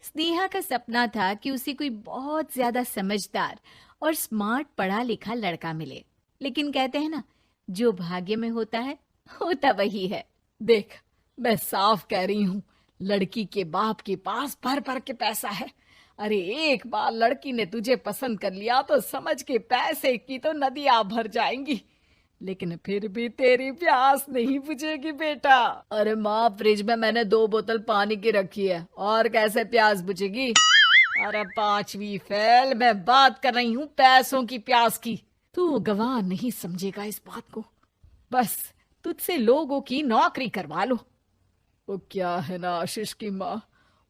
स्नेहा का सपना था कि उसे कोई बहुत ज्यादा समझदार और स्मार्ट पढ़ा लिखा लड़का मिले। लेकिन कहते हैं ना, जो भाग्य में होता है होता वही है। देख, मैं साफ कह रही हूँ, लड़की के बाप के पास भर भर के पैसा है। अरे एक बार लड़की ने तुझे पसंद कर लिया तो समझ के पैसे की तो नदियां भर जाएंगी, लेकिन फिर भी तेरी प्यास नहीं बुझेगी बेटा। अरे माँ, फ्रिज में मैंने 2 बोतल पानी की रखी है, और कैसे प्यास बुझेगी? अरे 5वीं फेल, मैं बात कर रही हूँ पैसों की प्यास की। तू गवाह नहीं समझेगा इस बात को। बस तुझसे लोगों की नौकरी करवा लो। वो क्या है ना आशीष की माँ,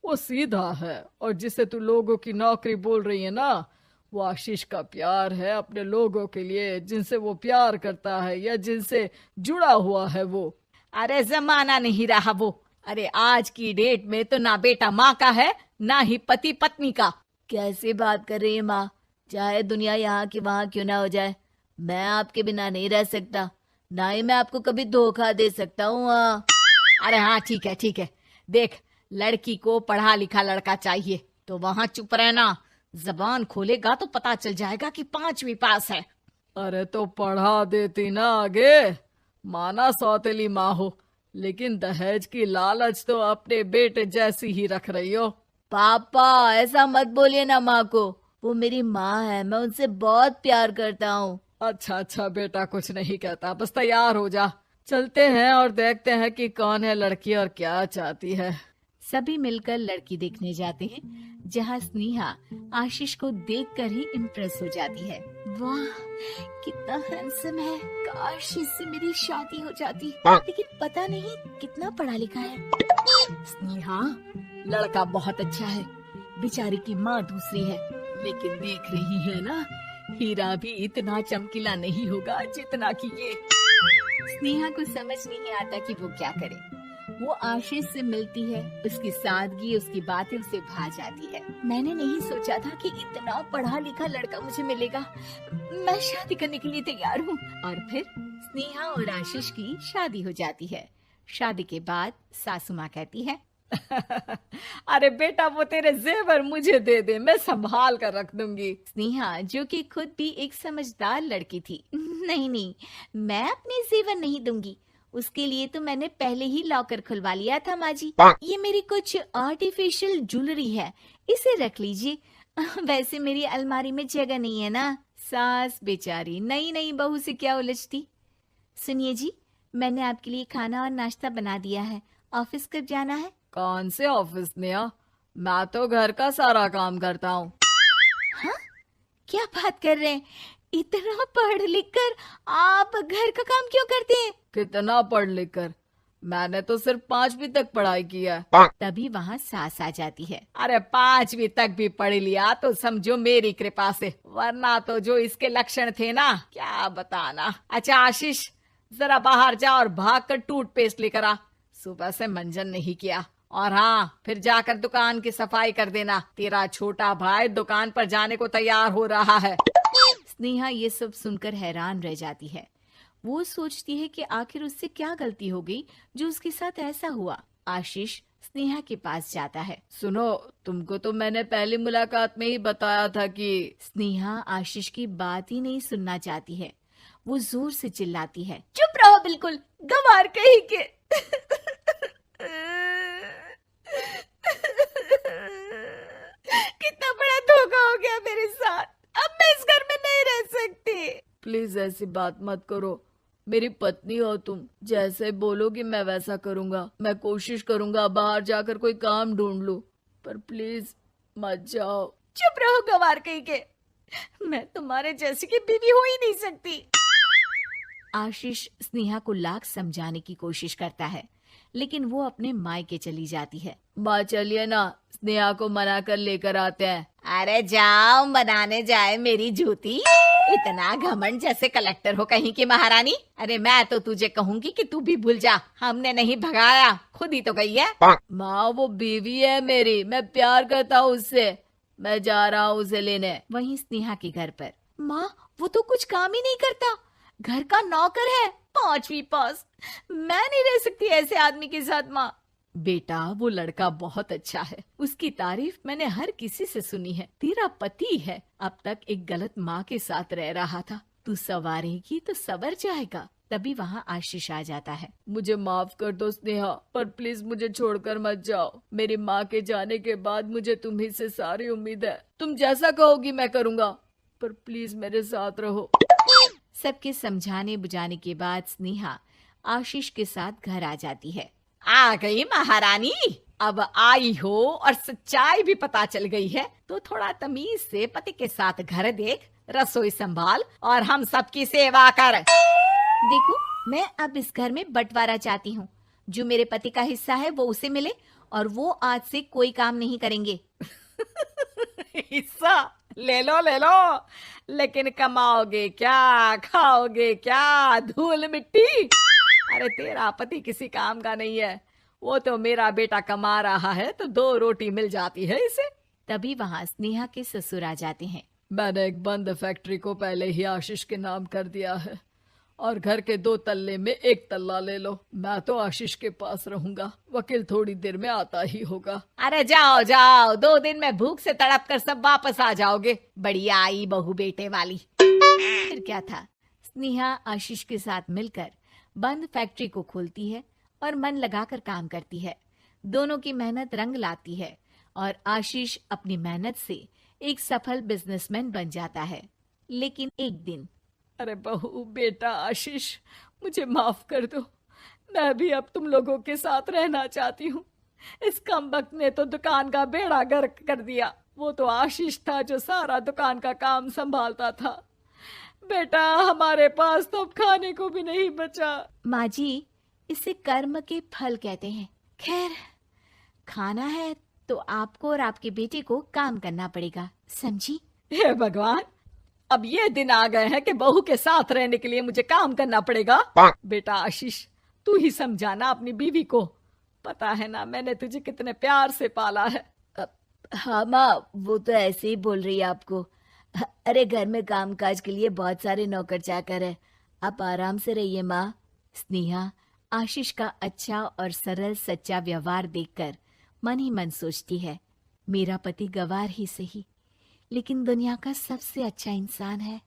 वो सीधा है, और जिसे तू लोगों की नौकरी बोल रही है ना, वो आशीष का प्यार है अपने लोगों के लिए, जिनसे वो प्यार करता है या जिनसे जुड़ा हुआ है वो। अरे जमाना नहीं रहा वो। अरे आज की डेट में तो ना बेटा माँ का है, ना ही पति पत्नी का। कैसी बात कर रही है माँ? चाहे दुनिया यहाँ की वहाँ क्यों ना हो जाए, मैं आपके बिना नहीं रह सकता। ना ही मैं आपको कभी धोखा दे सकता हूँ। अरे हाँ, ठीक है ठीक है। देख, लड़की को पढ़ा लिखा लड़का चाहिए तो वहां चुप रहना। जबान खोलेगा तो पता चल जाएगा कि 5वीं पास है। अरे तो पढ़ा देती ना आगे। माना सौतेली माँ हो, लेकिन दहेज की लालच तो अपने बेटे जैसी ही रख रही हो। पापा ऐसा मत बोलिए ना माँ को, वो मेरी माँ है, मैं उनसे बहुत प्यार करता हूँ। अच्छा अच्छा बेटा, कुछ नहीं कहता, बस तैयार हो जा, चलते हैं और देखते हैं कि कौन है लड़की और क्या चाहती है। सभी मिलकर लड़की देखने जाते हैं, जहाँ स्नेहा आशीष को देखकर ही इम्प्रेस हो जाती है। वाह, कितना हैंडसम है। काश इससे मेरी शादी हो जाती, लेकिन पता नहीं कितना पढ़ा लिखा है। स्नेहा, लड़का बहुत अच्छा है, बेचारी की माँ दूसरी है, लेकिन देख रही है ना, हीरा भी इतना चमकीला नहीं होगा जितना कि ये। स्नेहा को समझ नहीं आता कि वो क्या करे। वो आशीष से मिलती है, उसकी सादगी, उसकी बातें उसे भा जाती है। मैंने नहीं सोचा था कि इतना पढ़ा लिखा लड़का मुझे मिलेगा। मैं शादी करने के लिए तैयार हूँ। और फिर स्नेहा और आशीष की शादी हो जाती है। शादी के बाद सासू माँ कहती है, अरे बेटा, वो तेरे जेवर मुझे दे दे, मैं संभाल कर रख दूंगी। स्नेहा, जो कि खुद भी एक समझदार लड़की थी, नहीं नहीं, मैं अपने जेवर नहीं दूंगी। उसके लिए तो मैंने पहले ही लॉकर खुलवा लिया था माँ जी। ये मेरी कुछ आर्टिफिशियल ज्वेलरी है, इसे रख लीजिए। वैसे मेरी अलमारी में जगह नहीं है ना। सास बेचारी नई नई बहू से क्या उलझती। सुनिए जी, मैंने आपके लिए खाना और नाश्ता बना दिया है। ऑफिस कब जाना है? कौन से ऑफिस में? मैं तो घर का सारा काम करता हूँ। हाँ, क्या बात कर रहे हैं? इतना पढ़ लिख कर आप घर का काम क्यों करते हैं? कितना पढ़ लिख कर? मैंने तो सिर्फ 5वीं तक पढ़ाई की है। तभी वहाँ सास आ जाती है। अरे 5वीं तक भी पढ़ लिया तो समझो मेरी कृपा से, वरना तो जो इसके लक्षण थे ना, क्या बताना। अच्छा आशीष, जरा बाहर जा और भाग कर टूथपेस्ट लेकर आ। सुबह से मंजन नहीं किया। और हाँ, फिर जाकर दुकान की सफाई कर देना। तेरा छोटा भाई दुकान पर जाने को तैयार हो रहा है। स्नेहा ये सब सुनकर हैरान रह जाती है। वो सोचती है कि आखिर उससे क्या गलती हो गई जो उसके साथ ऐसा हुआ। आशीष स्नेहा के पास जाता है। सुनो, तुमको तो मैंने पहली मुलाकात में ही बताया था कि। स्नेहा आशीष की बात ही नहीं सुनना चाहती है। वो जोर से चिल्लाती है, चुप रहो बिल्कुल, गंवार कहीं के। कितना बड़ा धोखा हो गया मेरे साथ। अब मैं इस घर में नहीं रह सकती। प्लीज ऐसी बात मत करो, मेरी पत्नी हो तुम, जैसे बोलोगी मैं वैसा करूंगा। मैं कोशिश करूंगा बाहर जाकर कोई काम ढूंढ लूं, पर प्लीज मत जाओ। चुप रहो गंवार कहीं के, मैं तुम्हारे जैसी की बीवी हो ही नहीं सकती। आशीष स्नेहा को लाख समझाने की कोशिश करता है, लेकिन वो अपने मायके चली जाती है। माँ चलिए ना, स्नेहा को मना कर लेकर आते हैं। अरे जाओ, बनाने जाए मेरी जूती। इतना घमंड, जैसे कलेक्टर हो कहीं की महारानी। अरे मैं तो तुझे कहूंगी कि तू भी भूल जा, हमने नहीं भगाया, खुद ही तो गई है। माँ वो बीवी है मेरी, मैं प्यार करता हूँ उससे, मैं जा रहा हूँ उसे लेने। वहीं स्नेहा के घर पर, माँ वो तो कुछ काम ही नहीं करता, घर का नौकर है, 5वीं पास। मैं नहीं रह सकती ऐसे आदमी के साथ माँ। बेटा वो लड़का बहुत अच्छा है, उसकी तारीफ मैंने हर किसी से सुनी है। तेरा पति है, अब तक एक गलत माँ के साथ रह रहा था, तू संवारेगी तो संवर जाएगा। तभी वहाँ आशीष आ जाता है। मुझे माफ कर दो स्नेहा, पर प्लीज मुझे छोड़कर मत जाओ। मेरी माँ के जाने के बाद मुझे तुम्ही से सारी उम्मीद है। तुम जैसा कहोगी मैं करूँगा, पर प्लीज मेरे साथ रहो। सबके समझाने बुझाने के बाद स्नेहा आशीष के साथ घर आ जाती है। आ गई महारानी, अब आई हो और सच्चाई भी पता चल गई है, तो थोड़ा तमीज से पति के साथ घर देख, रसोई संभाल और हम सबकी सेवा कर। देखो, मैं अब इस घर में बंटवारा चाहती हूँ। जो मेरे पति का हिस्सा है वो उसे मिले और वो आज से कोई काम नहीं करेंगे। हिस्सा ले लो, लेकिन कमाओगे क्या, खाओगे क्या, धूल मिट्टी। अरे तेरा पति किसी काम का नहीं है, वो तो मेरा बेटा कमा रहा है तो 2 रोटी मिल जाती है इसे। तभी वहाँ स्नेहा के ससुर आ जाते हैं। मैंने एक बंद फैक्ट्री को पहले ही आशीष के नाम कर दिया है और घर के 2 तल्ले में 1 तल्ला ले लो। मैं तो आशीष के पास रहूंगा, वकील थोड़ी देर में आता ही होगा। अरे जाओ जाओ, 2 दिन में भूख से तड़प कर सब वापस आ जाओगे। बढ़िया आई बहू बेटे वाली। फिर क्या था, स्नेहा आशीष के साथ मिलकर बंद फैक्ट्री को खोलती है और मन लगाकर काम करती है। दोनों की मेहनत रंग लाती है और आशीष अपनी मेहनत से एक सफल बिजनेसमैन बन जाता है। लेकिन एक दिन, अरे बहू बेटा आशीष, मुझे माफ कर दो, मैं भी अब तुम लोगों के साथ रहना चाहती हूँ। इस कमबख्त ने तो दुकान का बेड़ा गर्क कर दिया। वो तो आशीष था जो सारा दुकान का काम संभालता था। बेटा हमारे पास तो अब खाने को भी नहीं बचा। माँ जी, इसे कर्म के फल कहते हैं। खैर, खाना है तो आपको और आपके बेटे को काम करना पड़ेगा, समझी? हे भगवान, अब ये दिन आ गए हैं कि बहू के साथ रहने के लिए मुझे काम करना पड़ेगा। बेटा आशीष, तू ही समझाना अपनी बीवी को। पता है ना मैंने तुझे कितने प्यार से पाला है। हाँ माँ, वो तो ऐसे ही बोल रही है आपको। अरे घर में कामकाज के लिए बहुत सारे नौकर चाकर है, आप आराम से रहिए माँ। स्नेहा आशीष का अच्छा और सरल सच्चा व्यवहार देखकर मन ही मन सोचती है, मेरा पति गवार ही सही, लेकिन दुनिया का सबसे अच्छा इंसान है।